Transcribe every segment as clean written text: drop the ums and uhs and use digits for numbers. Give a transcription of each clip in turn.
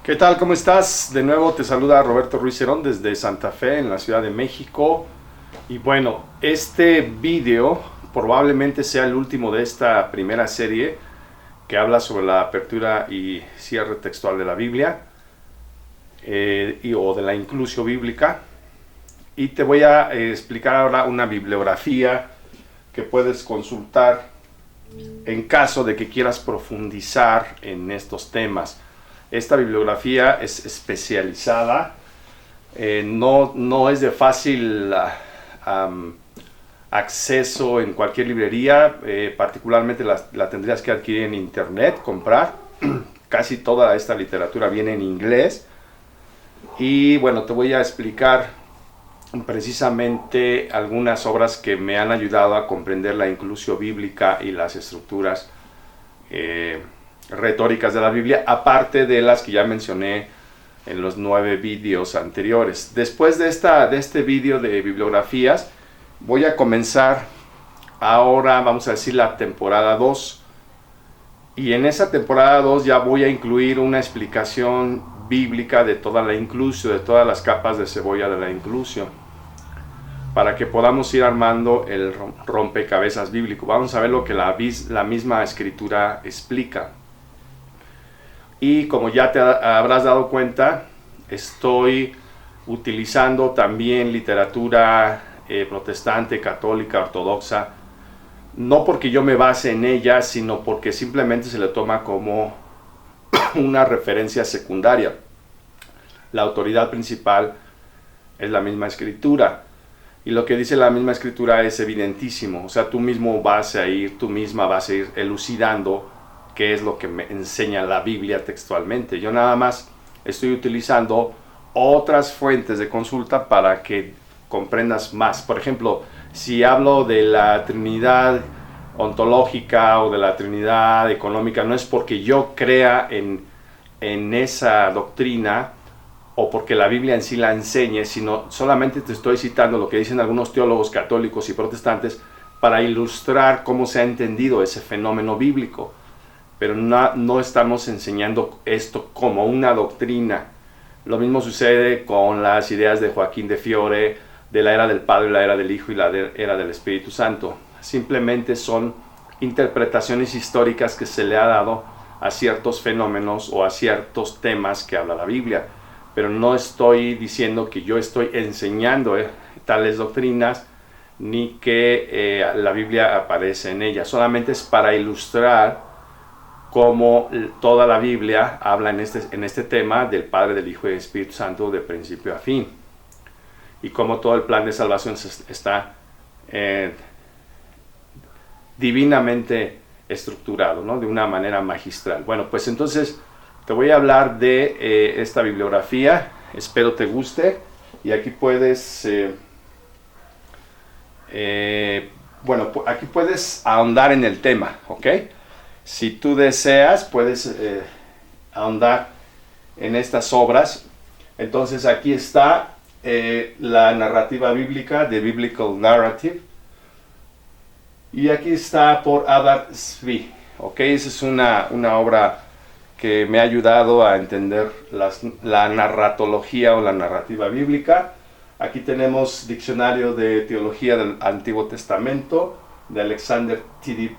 ¿Qué tal? ¿Cómo estás? De nuevo te saluda Roberto Ruiz Herón desde Santa Fe, en la Ciudad de México. Y bueno, este video probablemente sea el último de esta primera serie que habla sobre la apertura y cierre textual de la Biblia o de la inclusio bíblica. Y te voy a explicar ahora una bibliografía que puedes consultar en caso de que quieras profundizar en estos temas. Esta bibliografía es especializada, no es de fácil acceso en cualquier librería, particularmente la tendrías que adquirir en internet, comprar. Casi toda esta literatura viene en inglés. Y bueno, te voy a explicar precisamente algunas obras que me han ayudado a comprender la inclusio bíblica y las estructuras retóricas de la Biblia, aparte de las que ya mencioné en los 9 vídeos anteriores. Después de este vídeo de bibliografías, voy a comenzar ahora, vamos a decir, la temporada 2. Y en esa temporada 2 ya voy a incluir una explicación bíblica de toda la inclusio, de todas las capas de cebolla de la inclusio, para que podamos ir armando el rompecabezas bíblico. Vamos a ver lo que la misma escritura explica. Y como ya te habrás dado cuenta, estoy utilizando también literatura protestante, católica, ortodoxa, no porque yo me base en ella, sino porque simplemente se le toma como una referencia secundaria. La autoridad principal es la misma escritura, y lo que dice la misma escritura es evidentísimo. O sea, tú misma vas a ir elucidando qué es lo que me enseña la Biblia textualmente. Yo nada más estoy utilizando otras fuentes de consulta para que comprendas más. Por ejemplo, si hablo de la Trinidad ontológica o de la Trinidad económica, no es porque yo crea en esa doctrina o porque la Biblia en sí la enseñe, sino solamente te estoy citando lo que dicen algunos teólogos católicos y protestantes para ilustrar cómo se ha entendido ese fenómeno bíblico. Pero no estamos enseñando esto como una doctrina. Lo mismo sucede con las ideas de Joaquín de Fiore, de la era del Padre, la era del Hijo y la era del Espíritu Santo. Simplemente son interpretaciones históricas que se le ha dado a ciertos fenómenos o a ciertos temas que habla la Biblia. Pero no estoy diciendo que yo estoy enseñando tales doctrinas, ni que la Biblia aparece en ellas. Solamente es para ilustrar cómo toda la Biblia habla en este tema del Padre, del Hijo y del Espíritu Santo de principio a fin, y cómo todo el plan de salvación está divinamente estructurado, ¿no? De una manera magistral. Bueno, pues entonces te voy a hablar de esta bibliografía, espero te guste, y aquí puedes aquí puedes ahondar en el tema, ¿ok? Si tú deseas, puedes ahondar en estas obras. Entonces aquí está la narrativa bíblica, The Biblical Narrative. Y aquí está por Adam Zvi. ¿Ok? Esa es una obra que me ha ayudado a entender la narratología o la narrativa bíblica. Aquí tenemos Diccionario de Teología del Antiguo Testamento, de Alexander T.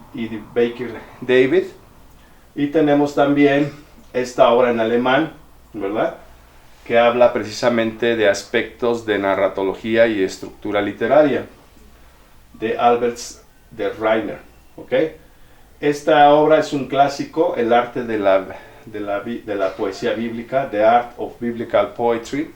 Baker David, y tenemos también esta obra en alemán, ¿verdad?, que habla precisamente de aspectos de narratología y estructura literaria, de Albert de Reiner. ¿Okay? Esta obra es un clásico, el arte de la poesía bíblica, The Art of Biblical Poetry,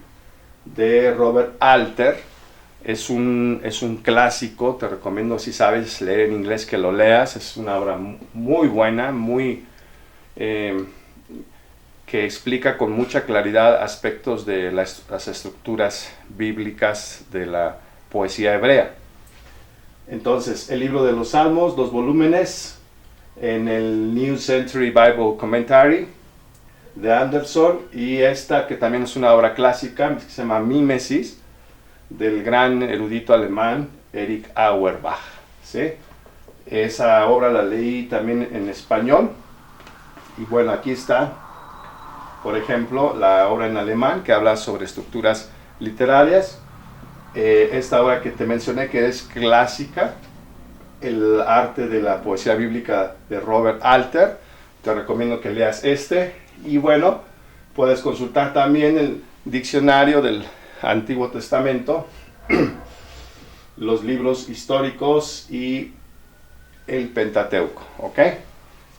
de Robert Alter. Es un clásico, te recomiendo, si sabes leer en inglés, que lo leas. Es una obra muy buena, que explica con mucha claridad aspectos de las estructuras bíblicas de la poesía hebrea. Entonces, el libro de los Salmos, 2 volúmenes, en el New Century Bible Commentary de Anderson, y esta que también es una obra clásica, que se llama Mímesis, del gran erudito alemán Erich Auerbach, ¿sí? Esa obra la leí también en español, y bueno, aquí está por ejemplo, la obra en alemán que habla sobre estructuras literarias. Esta obra que te mencioné, que es clásica, El arte de la poesía bíblica de Robert Alter. Te recomiendo que leas este. Y bueno, puedes consultar también el diccionario del Antiguo Testamento, los libros históricos y el Pentateuco, ¿ok?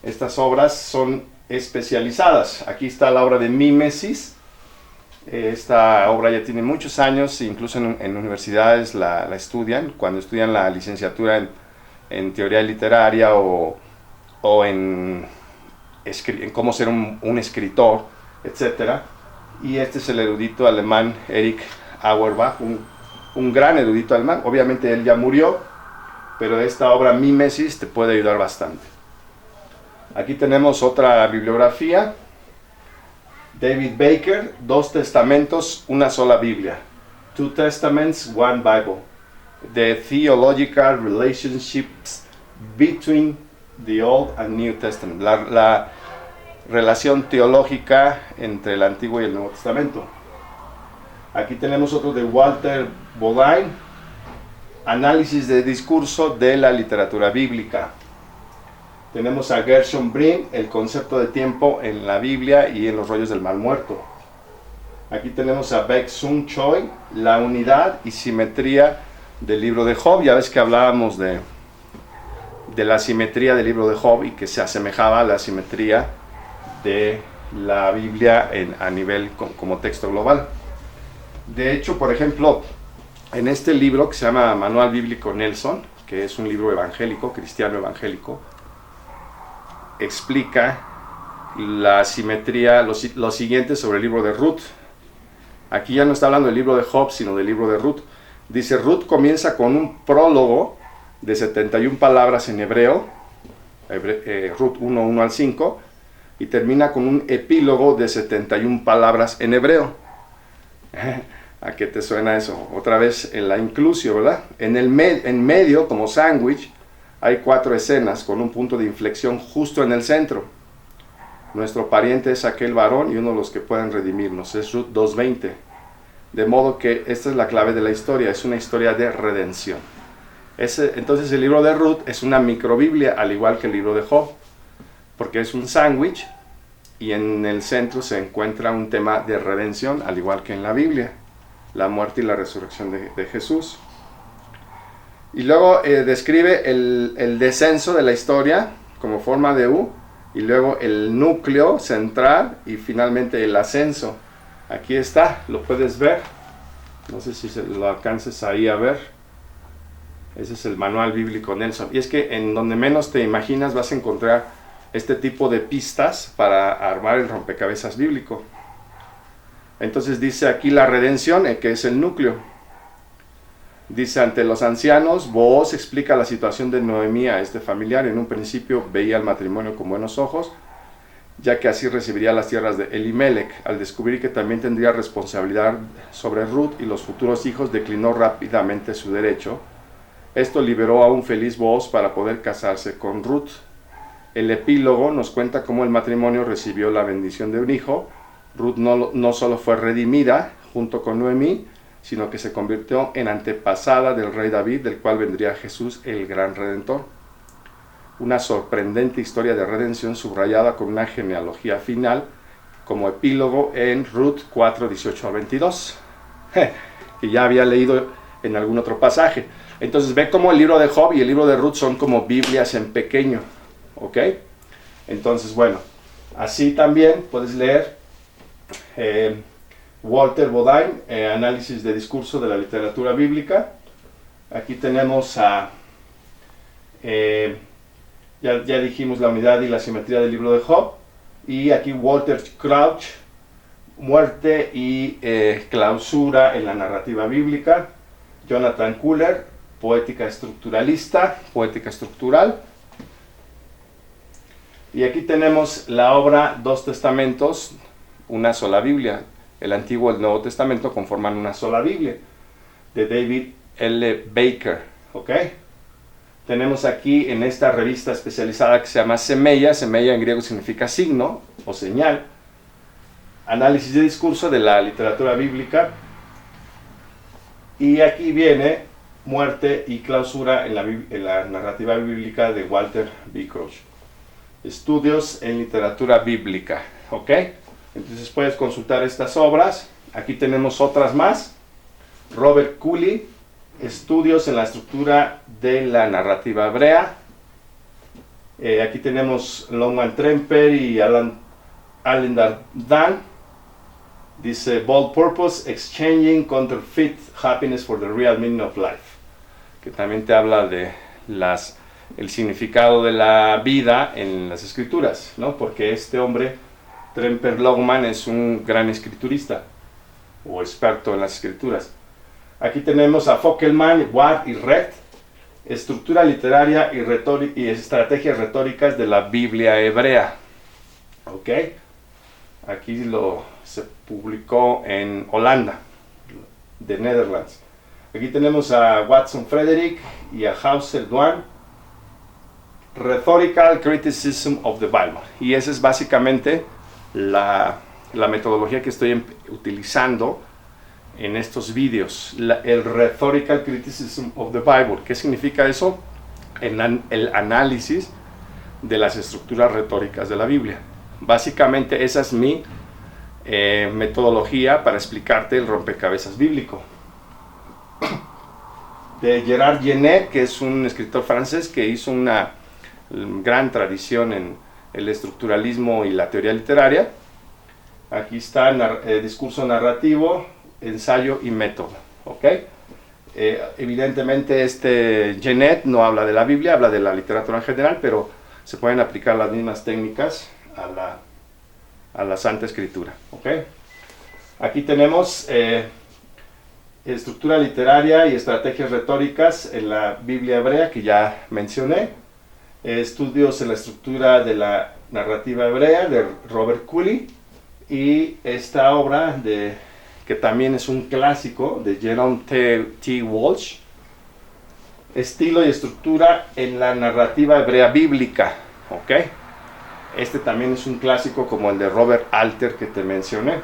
Estas obras son especializadas. Aquí está la obra de Mímesis. Esta obra ya tiene muchos años, incluso en universidades la estudian, cuando estudian la licenciatura en teoría literaria o en cómo ser un escritor, etc. Y este es el erudito alemán Erich Auerbach, un gran erudito alemán. Obviamente él ya murió, pero esta obra Mímesis te puede ayudar bastante. Aquí tenemos otra bibliografía. David Baker, 2 testamentos, una sola Biblia. 2 Testaments, one Bible. The theological relationships between the Old and New Testament. La relación teológica entre el Antiguo y el Nuevo Testamento. Aquí tenemos otro de Walter Bodine, Análisis de discurso de la literatura bíblica. Tenemos a Gershom Brin, El concepto de tiempo en la Biblia y en los rollos del mal muerto. Aquí tenemos a Baek-Sung Choi, La unidad y simetría del libro de Job. Ya ves que hablábamos de la simetría del libro de Job y que se asemejaba a la simetría de la Biblia a nivel como texto global. De hecho, por ejemplo, en este libro que se llama Manual Bíblico Nelson, que es un libro evangélico, cristiano evangélico, explica la simetría, lo siguiente sobre el libro de Ruth. Aquí ya no está hablando del libro de Job, sino del libro de Ruth. Dice, Ruth comienza con un prólogo de 71 palabras en hebreo, Ruth 1, 1 al 5, y termina con un epílogo de 71 palabras en hebreo. ¿A qué te suena eso? Otra vez en la inclusio, ¿verdad? En medio, como sándwich, hay 4 escenas con un punto de inflexión justo en el centro. Nuestro pariente es aquel varón y uno de los que pueden redimirnos. Es Ruth 2:20. De modo que esta es la clave de la historia. Es una historia de redención. Entonces el libro de Ruth es una microbiblia, al igual que el libro de Job. Porque es un sándwich y en el centro se encuentra un tema de redención, al igual que en la Biblia. La muerte y la resurrección de Jesús. Y luego describe el descenso de la historia como forma de U, y luego el núcleo central y finalmente el ascenso. Aquí está, lo puedes ver. No sé si lo alcances ahí a ver. Ese es el Manual Bíblico Nelson. Y es que en donde menos te imaginas vas a encontrar este tipo de pistas para armar el rompecabezas bíblico. Entonces dice aquí la redención, que es el núcleo. Dice, ante los ancianos, Booz explica la situación de Noemí a este familiar. En un principio veía el matrimonio con buenos ojos, ya que así recibiría las tierras de Elimelech. Al descubrir que también tendría responsabilidad sobre Ruth y los futuros hijos, declinó rápidamente su derecho. Esto liberó a un feliz Booz para poder casarse con Ruth. El epílogo nos cuenta cómo el matrimonio recibió la bendición de un hijo. Ruth no solo fue redimida junto con Noemí, sino que se convirtió en antepasada del rey David, del cual vendría Jesús, el gran Redentor. Una sorprendente historia de redención subrayada con una genealogía final como epílogo en Ruth 4, 18 a 22, que ya había leído en algún otro pasaje. Entonces ve cómo el libro de Job y el libro de Ruth son como Biblias en pequeño, ¿ok? Entonces, bueno, así también puedes leer Walter Bodine, Análisis de discurso de la literatura bíblica. Aquí tenemos a, ya dijimos la unidad y la simetría del libro de Job. Y aquí Walter Crouch, Muerte y clausura en la narrativa bíblica. Jonathan Kuller, Poética estructuralista, Poética estructural. Y aquí tenemos la obra Dos Testamentos, una sola Biblia. El Antiguo y el Nuevo Testamento conforman una sola Biblia, de David L. Baker, ¿ok? Tenemos aquí en esta revista especializada que se llama Semeia. Semeia en griego significa signo o señal. análisis de discurso de la literatura bíblica. Y aquí viene Muerte y clausura en la narrativa bíblica de Walter B. Crouch. Estudios en literatura bíblica, ¿ok? Entonces puedes consultar estas obras. Aquí tenemos otras más. Robert Cooley, Estudios en la estructura de la narrativa hebrea. Aquí tenemos Longman Tremper y Allen Dan. Dice Bold Purpose, Exchanging Counterfeit Happiness for the Real Meaning of Life, que también te habla de el significado de la vida en las escrituras, ¿no? Porque este hombre, Tremper Longman, es un gran escriturista o experto en las escrituras. Aquí tenemos a Fockelman, Ward y Recht, Estructura literaria y estrategias retóricas de la Biblia hebrea. ¿Ok? Aquí se publicó en Holanda, de Netherlands. Aquí tenemos a Watson Frederick y a Hauser Duan, Rhetorical Criticism of the Bible. Y esa es básicamente la metodología que estoy utilizando en estos vídeos. El Rhetorical Criticism of the Bible. ¿Qué significa eso? El análisis de las estructuras retóricas de la Biblia. Básicamente esa es mi metodología para explicarte el rompecabezas bíblico. De Gerard Genet, que es un escritor francés que hizo una gran tradición en el estructuralismo y la teoría literaria. Aquí está discurso narrativo, ensayo y método. ¿Ok? Evidentemente Genet no habla de la Biblia, habla de la literatura en general, pero se pueden aplicar las mismas técnicas a la Santa Escritura. ¿Ok? Aquí tenemos estructura literaria y estrategias retóricas en la Biblia hebrea, que ya mencioné. Estudios en la estructura de la narrativa hebrea, de Robert Cooley. Y esta obra, que también es un clásico, de Jerome T. Walsh, Estilo y estructura en la narrativa hebrea bíblica. ¿Ok? Este también es un clásico como el de Robert Alter que te mencioné.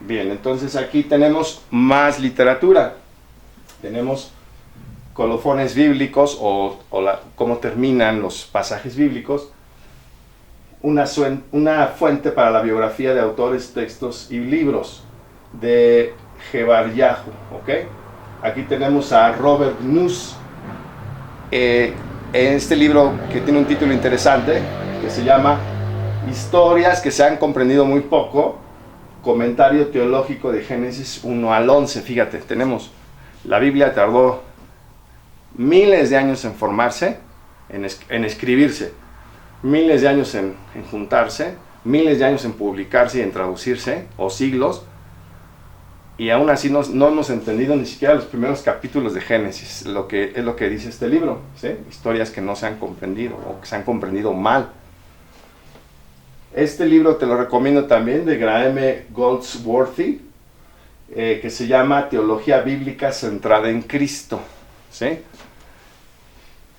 Bien, entonces aquí tenemos más literatura. Tenemos colofones bíblicos o cómo terminan los pasajes bíblicos. Una fuente para la biografía de autores, textos y libros de Gebaryahu. ¿Ok? Aquí tenemos a Robert Nuss. En este libro que tiene un título interesante, que se llama Historias que se han comprendido muy poco, comentario teológico de Génesis 1 al 11. Fíjate, la Biblia tardó miles de años en formarse, en escribirse, miles de años en juntarse, miles de años en publicarse y en traducirse, o siglos, y aún así no hemos entendido ni siquiera los primeros capítulos de Génesis, es lo que dice este libro, ¿sí? Historias que no se han comprendido, o que se han comprendido mal. Este libro te lo recomiendo también, de Graham Goldsworthy, que se llama Teología Bíblica Centrada en Cristo, ¿sí?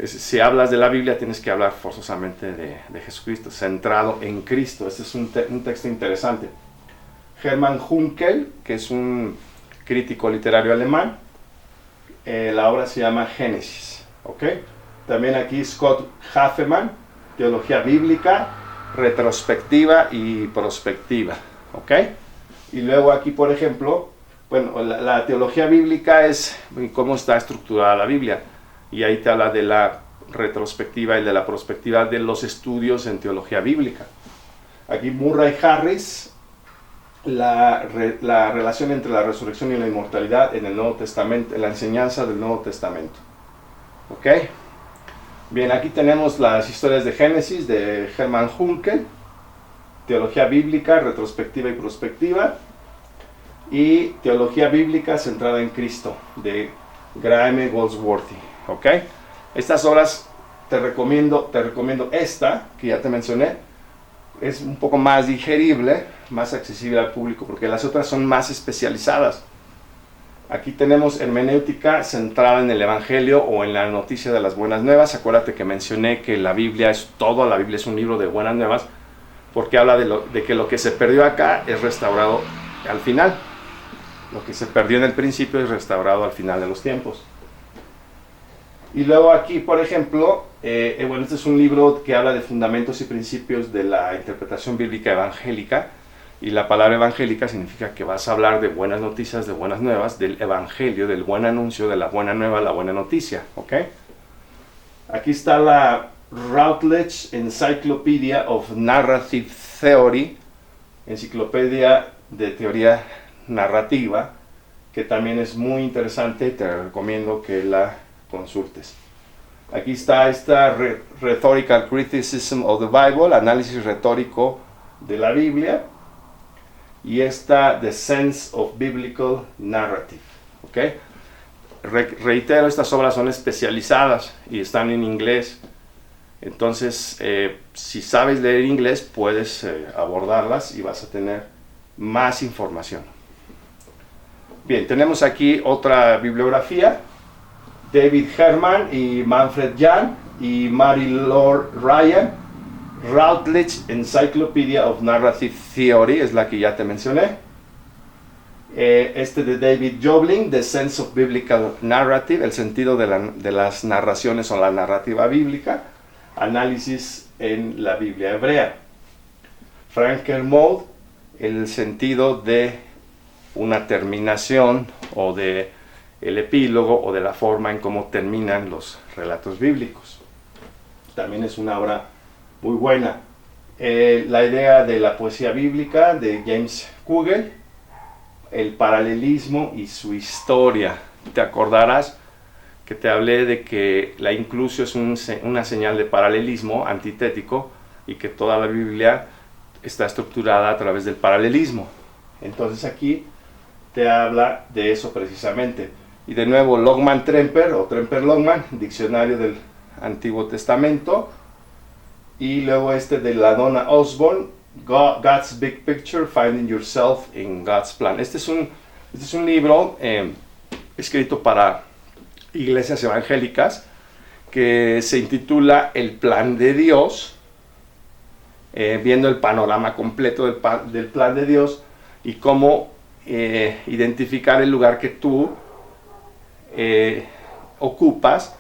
Si hablas de la Biblia tienes que hablar forzosamente de Jesucristo, centrado en Cristo. Este es un texto interesante. Hermann Hunkel, que es un crítico literario alemán, la obra se llama Génesis. ¿Ok? También aquí Scott Hafemann, Teología Bíblica, Retrospectiva y Prospectiva. ¿Ok? Y luego aquí, por ejemplo, bueno, la teología bíblica es cómo está estructurada la Biblia. Y ahí te habla de la retrospectiva y de la prospectiva de los estudios en teología bíblica. Aquí Murray Harris, la relación entre la resurrección y la inmortalidad en el Nuevo Testamento, en la enseñanza del Nuevo Testamento. ¿Ok? Bien, aquí tenemos las historias de Génesis de Hermann Hunkel, teología bíblica, retrospectiva y prospectiva, y teología bíblica centrada en Cristo de Graham Goldsworthy. ¿Ok? Estas obras te recomiendo esta, que ya te mencioné. Es un poco más digerible, más accesible al público, porque las otras son más especializadas. Aquí tenemos hermenéutica centrada en el Evangelio o en la noticia de las buenas nuevas. Acuérdate que mencioné que la Biblia es todo, la Biblia es un libro de buenas nuevas, porque habla de que lo que se perdió acá es restaurado al final. Lo que se perdió en el principio es restaurado al final de los tiempos. Y luego aquí, por ejemplo, bueno, este es un libro que habla de fundamentos y principios de la interpretación bíblica evangélica. Y la palabra evangélica significa que vas a hablar de buenas noticias, de buenas nuevas, del evangelio, del buen anuncio, de la buena nueva, la buena noticia. ¿Ok? Aquí está la Routledge Encyclopedia of Narrative Theory, enciclopedia de teoría narrativa, que también es muy interesante y te recomiendo que la consultes. Aquí está esta Rhetorical Criticism of the Bible, análisis retórico de la Biblia, y esta The Sense of Biblical Narrative. ¿Okay? Reitero, estas obras son especializadas y están en inglés. Entonces, si sabes leer inglés, puedes abordarlas y vas a tener más información. Bien, tenemos aquí otra bibliografía. David Herman y Manfred Jahn y Mary Lord Ryan. Routledge Encyclopedia of Narrative Theory, es la que ya te mencioné. Este de David Jobling, The Sense of Biblical Narrative, el sentido de las narraciones o la narrativa bíblica. Análisis en la Biblia hebrea. Frank Kermode, el sentido de una terminación o de el epílogo o de la forma en cómo terminan los relatos bíblicos. También es una obra muy buena. La idea de la poesía bíblica de James Kugel, el paralelismo y su historia. Te acordarás que te hablé de que la inclusio es una señal de paralelismo antitético y que toda la Biblia está estructurada a través del paralelismo. Entonces aquí te habla de eso precisamente. Y de nuevo Longman Tremper o Tremper Longman, diccionario del Antiguo Testamento. Y luego este de la Donna Osborne, God's Big Picture, Finding Yourself in God's Plan. Este es un libro escrito para iglesias evangélicas que se intitula El Plan de Dios, viendo el panorama completo del plan de Dios y cómo identificar el lugar que tú ocupas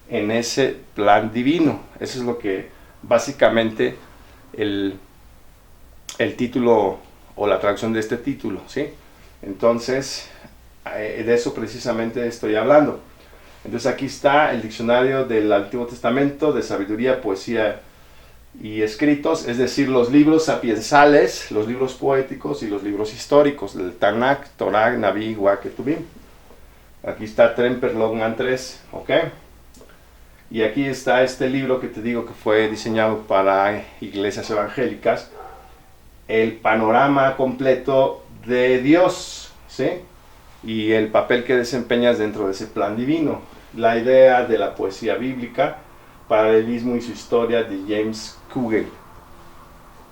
en ese plan divino. Eso es lo que básicamente el título o la traducción de este título, ¿sí? Entonces, de eso precisamente estoy hablando. Entonces aquí está el diccionario del Antiguo Testamento de sabiduría, poesía y escritos, es decir, los libros sapiensales, los libros poéticos y los libros históricos, el Tanakh, Torah, Naví, Ketuvim. Aquí está Tremper Longman 3, ¿ok? Y aquí está este libro que te digo que fue diseñado para iglesias evangélicas, el panorama completo de Dios, ¿sí? Y el papel que desempeñas dentro de ese plan divino. La idea de la poesía bíblica, paralelismo y su historia de James Kugel.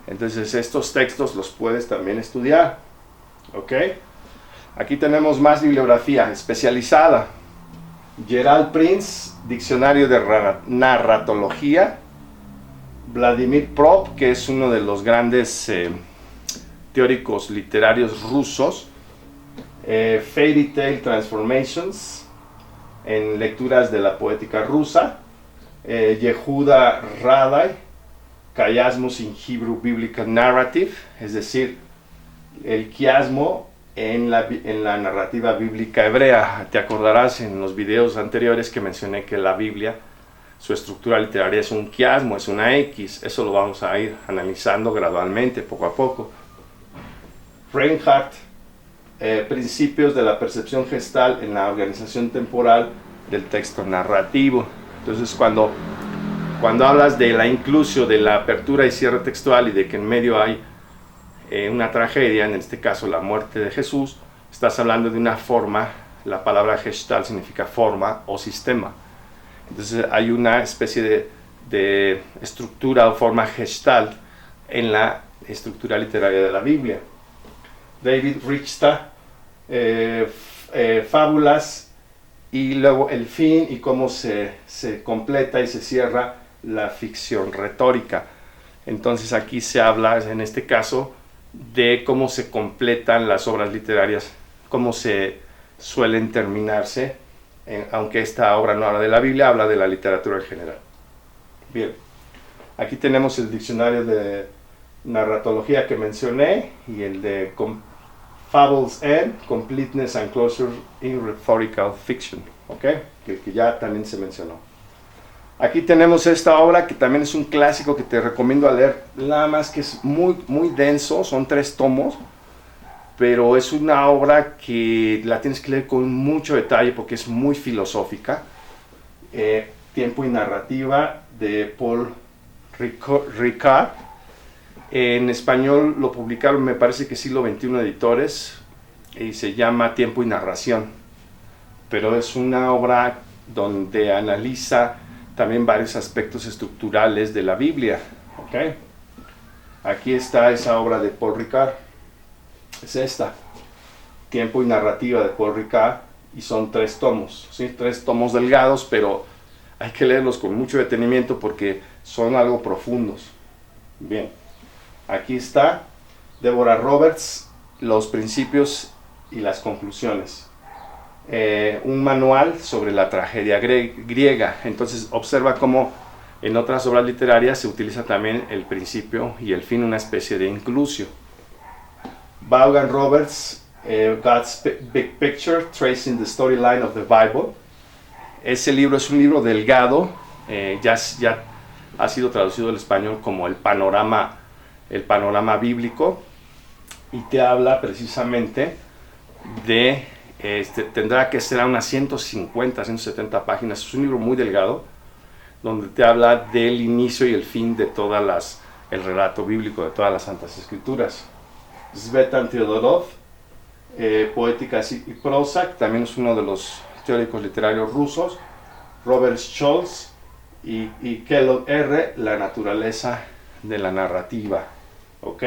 Entonces estos textos los puedes también estudiar, ¿ok? Aquí tenemos más bibliografía especializada. Gerald Prince, Diccionario de Narratología. Vladimir Prop, que es uno de los grandes teóricos literarios rusos. Fairy Tale Transformations, en lecturas de la poética rusa. Yehuda Radai, Chiasmus in Hebrew Biblical Narrative, es decir, el quiasmo en la narrativa bíblica hebrea. Te acordarás en los videos anteriores que mencioné que la Biblia, su estructura literaria es un quiasmo, es una X. Eso lo vamos a ir analizando gradualmente, poco a poco. Reinhardt, principios de la percepción gestal en la organización temporal del texto narrativo. Entonces cuando hablas de la inclusio, de la apertura y cierre textual y de que en medio hay una tragedia, en este caso la muerte de Jesús, estás hablando de una forma. La palabra gestal significa forma o sistema. Entonces hay una especie de estructura o forma gestal en la estructura literaria de la Biblia. David Richter, fábulas y luego el fin y cómo se completa y se cierra la ficción retórica. Entonces aquí se habla, en este caso, de cómo se completan las obras literarias, cómo se suelen terminarse, aunque esta obra no habla de la Biblia, habla de la literatura en general. Bien, aquí tenemos el diccionario de narratología que mencioné y el de Fables and Completeness and Closure in Rhetorical Fiction, ¿ok? Que ya también se mencionó. Aquí tenemos esta obra que también es un clásico que te recomiendo a leer, nada más que es muy denso, son 3 tomos, pero es una obra que la tienes que leer con mucho detalle porque es muy filosófica. Tiempo y narrativa, de Paul Ricard. En español lo publicaron, me parece que siglo XXI editores, y se llama Tiempo y narración, pero es una obra donde analiza también varios aspectos estructurales de la Biblia, ¿okay? Aquí está esa obra de Paul Ricard, es esta, Tiempo y narrativa de Paul Ricard, y son 3 tomos, ¿sí? 3 tomos delgados, pero hay que leerlos con mucho detenimiento porque son algo profundos. Bien, aquí está Deborah Roberts, Los principios y las conclusiones. Un manual sobre la tragedia griega. Entonces observa cómo en otras obras literarias se utiliza también el principio y el fin, una especie de inclusio. Vaughan Roberts, God's Big Picture, Tracing the Storyline of the Bible. Ese libro es un libro delgado, ya ha sido traducido al español como el panorama bíblico, y te habla precisamente de, tendrá que ser a unas 150, 170 páginas, es un libro muy delgado, donde te habla del inicio y el fin de el relato bíblico de todas las Santas Escrituras. Tzvetan Teodorov, Poética y prosa, que también es uno de los teóricos literarios rusos. Robert Scholz y Kellogg R., La naturaleza de la narrativa. ¿Ok?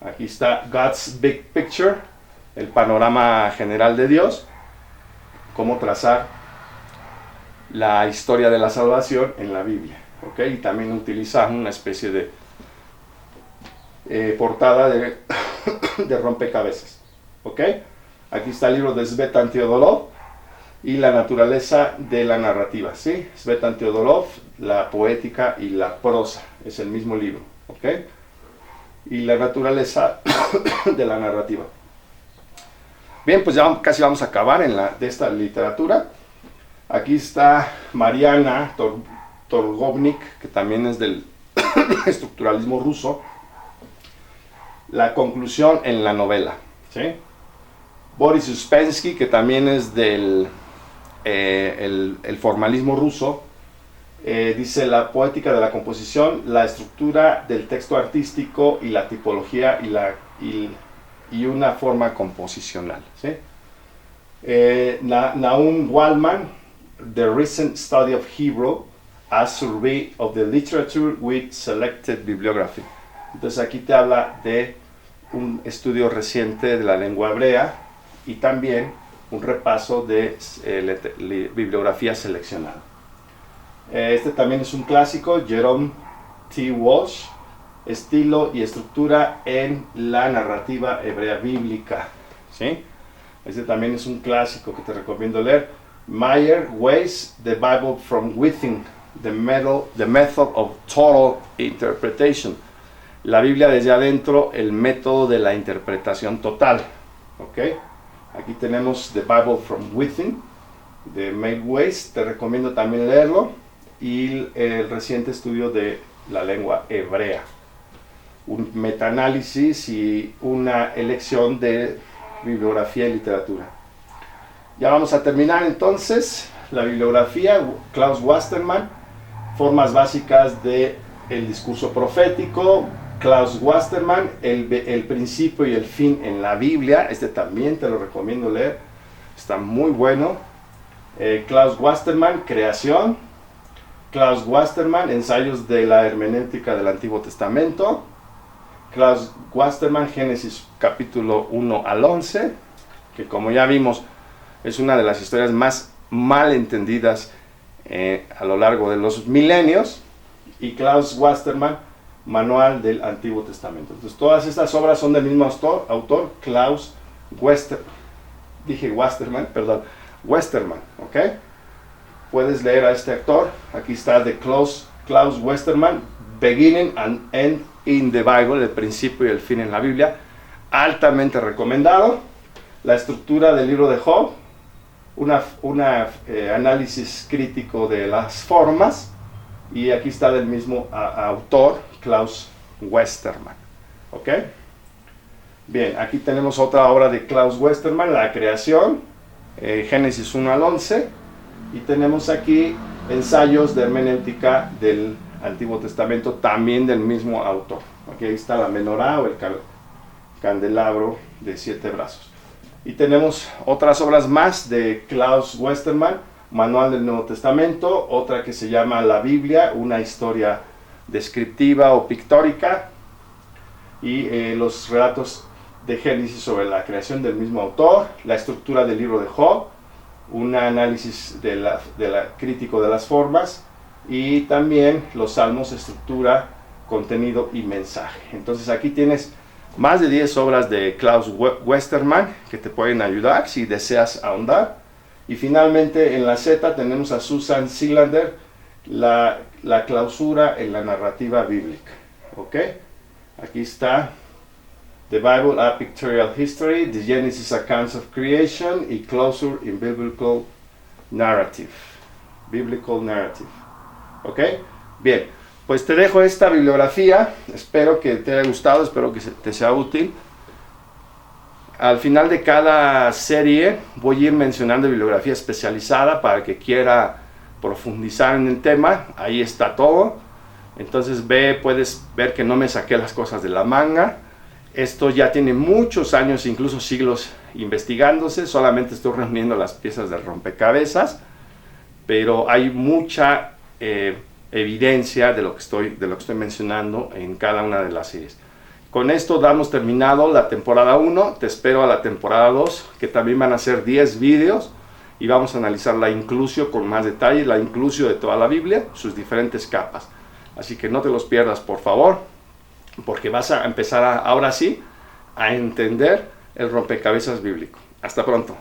Aquí está God's Big Picture, el panorama general de Dios, cómo trazar la historia de la salvación en la Biblia. ¿Ok? Y también utiliza una especie de portada de rompecabezas. ¿Ok? Aquí está el libro de Tzvetan Teodorov y La naturaleza de la narrativa. ¿Sí? Tzvetan Teodorov, La poética y la prosa. Es el mismo libro. ¿Ok? Y la naturaleza de la narrativa. Bien, pues ya casi vamos a acabar de esta literatura. Aquí está Mariana Torgovnik, que también es del estructuralismo ruso. La conclusión en la novela. ¿Sí? Boris Uspensky, que también es del el formalismo ruso, dice la poética de la composición, la estructura del texto artístico y la tipología y una forma composicional. ¿Sí? Naum Waldman, The Recent Study of Hebrew, a Survey of the Literature with Selected Bibliography. Entonces aquí te habla de un estudio reciente de la lengua hebrea y también un repaso de bibliografía seleccionada. Este también es un clásico, Jerome T. Walsh, Estilo y estructura en la narrativa hebrea bíblica. ¿Sí? Este también es un clásico que te recomiendo leer. Meyer Weiss, The Bible from Within, The Method of Total Interpretation. La Biblia desde adentro, el método de la interpretación total. ¿Ok? Aquí tenemos The Bible from Within, de Meyer Weiss. Te recomiendo también leerlo. Y el reciente estudio de la lengua hebrea. Un metaanálisis y una elección de bibliografía y literatura. Ya vamos a terminar entonces la bibliografía. Klaus Wasterman, Formas básicas del discurso profético. Klaus Wasterman, el principio y el fin en la Biblia. Este también te lo recomiendo leer, está muy bueno. Klaus Wasterman, Creación. Klaus Wasterman, Ensayos de la hermenéutica del Antiguo Testamento. Klaus Wasterman, Génesis capítulo 1 al 11, que como ya vimos es una de las historias más mal entendidas a lo largo de los milenios. y Klaus Westermann, Manual del Antiguo Testamento. Entonces todas estas obras son del mismo autor Klaus Westermann, ¿ok? Puedes leer a este autor, aquí está de Klaus Westermann, Beginning and End in the Bible, el principio y el fin en la Biblia, altamente recomendado. La estructura del libro de Job, un análisis crítico de las formas, y aquí está del mismo autor, Klaus Westermann, ¿ok? Bien, aquí tenemos otra obra de Klaus Westermann, La Creación, Génesis 1 al 11, y tenemos aquí ensayos de hermenéutica del Antiguo Testamento, también del mismo autor. Aquí está la menorá o el candelabro de 7 brazos. Y tenemos otras obras más de Klaus Westermann, Manual del Nuevo Testamento, otra que se llama La Biblia, una historia descriptiva o pictórica, y los relatos de Génesis sobre la creación del mismo autor, la estructura del libro de Job, un análisis crítico de las formas, y también los salmos, estructura, contenido y mensaje. Entonces aquí tienes más de 10 obras de Klaus Westermann que te pueden ayudar si deseas ahondar. Y finalmente en la Z tenemos a Susan Seelander, la clausura en la narrativa bíblica. ¿Ok? Aquí está The Bible, A Pictorial History, The Genesis Accounts of Creation y Closure in Biblical Narrative. ¿Ok? Bien, pues te dejo esta bibliografía. Espero que te haya gustado, espero que te sea útil. Al final de cada serie voy a ir mencionando bibliografía especializada para que quiera profundizar en el tema. Ahí está todo. Entonces puedes ver que no me saqué las cosas de la manga. Esto ya tiene muchos años, incluso siglos investigándose. Solamente estoy reuniendo las piezas del rompecabezas, pero hay mucha evidencia de lo que estoy mencionando en cada una de las series. Con esto damos terminado la temporada 1. Te espero a la temporada 2, que también van a ser 10 vídeos, y vamos a analizar la inclusio con más detalle, la inclusio de toda la Biblia, sus diferentes capas. Así que no te los pierdas, por favor, porque vas a empezar ahora sí a entender el rompecabezas bíblico. Hasta pronto.